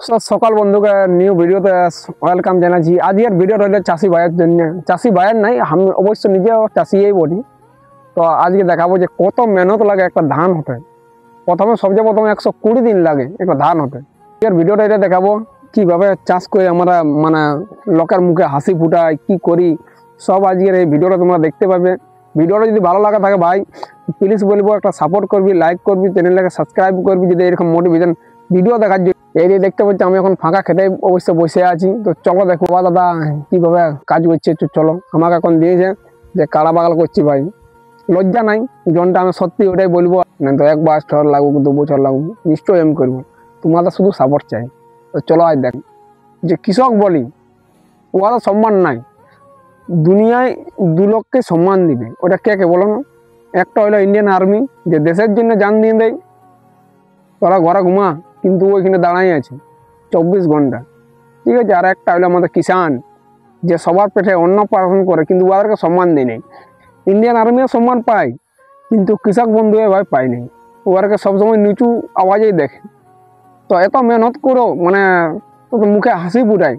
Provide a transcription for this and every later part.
সকাল বন্ধুকে নিউ ভিডিওতে ওয়েলকাম জানাচ্ছি। আজকের ভিডিও রইল চাষি ভাইয়ের জন্য। চাষি ভাইয়ের নাই, আমি অবশ্য নিজেও চাষিই বলি। তো আজকে দেখাবো যে কত মেহনত লাগে একটা ধান হতে। সবচেয়ে প্রথমে 120 দিন লাগে একটা ধান হতে। আজকের ভিডিওটা এটা দেখাবো কিভাবে চাষ করে আমরা মানে লোকের মুখে হাসি ফুটাই, কি করি সব আজকের এই ভিডিওটা তোমরা দেখতে পাবে। ভিডিওটা যদি ভালো লাগা থাকে ভাই প্লিজ বলবো একটা সাপোর্ট করবি, লাইক করবি, চ্যানেলটাকে সাবস্ক্রাইব করবি যদি এরকম মোটিভেশন ভিডিও দেখার জন্য। এই যে দেখতে পাচ্ছি আমি এখন ফাঁকা খেতে অবশ্য বসে আছি। তো চলো দেখো দাদা কিভাবে কাজ করছে। চলো, আমাকে এখন দিয়েছে যে কাড়া বাগাল করছি ভাই, লজ্জা নাই। জনটা আমি সত্যি ওটাই বলবো, না তো 1 বছর লাগুক 2 বছর লাগুক নিশ্চয়ই আমি করবো। তোমাদের শুধু সাপোর্ট চাই। তো চলো আজ দেখ যে কৃষক বলি ওরা সম্মান নাই দুনিয়ায়, 2 লোককে সম্মান দিবে। ওটা কে কে বলো না? একটা হলো ইন্ডিয়ান আর্মি, যে দেশের জন্য জান দিয়ে দেয়। ওরা ঘরে ঘুমা কিন্তু ওইখানে দাঁড়াই আছে 24 ঘন্টা, ঠিক আছে। আর একটা হলো আমাদের কিষান, যে সবার পেটে অন্ন পালন করে কিন্তু ওদেরকে সম্মান দেয় নেই। ইন্ডিয়ান আর্মিও সম্মান পায় কিন্তু কৃষক বন্ধু ভাই পায় নেই, ওদেরকে সবসময় নিচু আওয়াজেই দেখে। তো এত মেহনত করো মানে মুখে হাসি ফুটায়,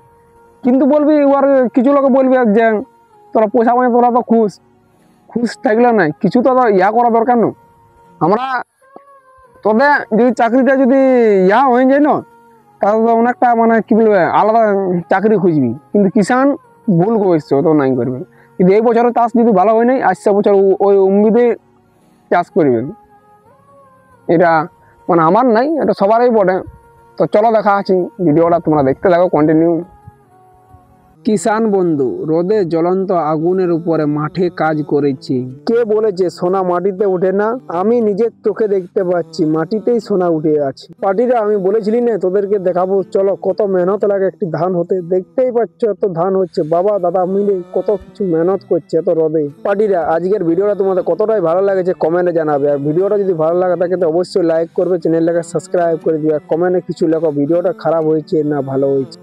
কিন্তু বলবি ওর কিছু লোক বলবি যে তোরা পয়সা পাই তোরা তো খুশ থাকলে নাই, কিছু তো ইয়া করা দরকার না। আমরা তোদের যদি চাকরিটা যদি ইয়া হয়ে যায় না, তাহলে তো অনেকটা মানে কি বলবে আলাদা চাকরি খুঁজবি। কিন্তু কিষান ভুল করছে, তো নাই করবে। কিন্তু এই বছরের চাষ যদি ভালো হয় নাই, আসছে বছর ওই উম্মিদে চাষ করবেন। এটা মানে আমার নাই, এটা সবারই বটে। তো চলো দেখা আছে ভিডিওটা, তোমরা দেখতে থাকো কন্টিনিউ। কিষান বন্ধু রোদে জ্বলন্ত আগুনের উপরে মাঠে কাজ করেছি। কে বলেছে সোনা মাটিতে ওঠে না? আমি নিজের চোখে দেখতে পাচ্ছি মাটিতেই সোনা উঠে আছে। পার্টিরা আমি বলেছিলি না তোদেরকে দেখাবো, চলো কত মেহনত লাগে একটি ধান হতে। দেখতেই পাচ্ছ এত ধান হচ্ছে, বাবা দাদা মিলে কত কিছু মেহনত করছে এত রোদে। পার্টিরা আজকের ভিডিওটা তোমাদের কতটাই ভালো লাগেছে কমেন্টে জানাবে। আর ভিডিওটা যদি ভালো লাগে থাকে তো অবশ্যই লাইক করবে, চ্যানেলটাকে সাবস্ক্রাইব করে দিবে। আর কমেন্টে কিছু লেখো ভিডিওটা খারাপ হয়েছে না ভালো হয়েছে।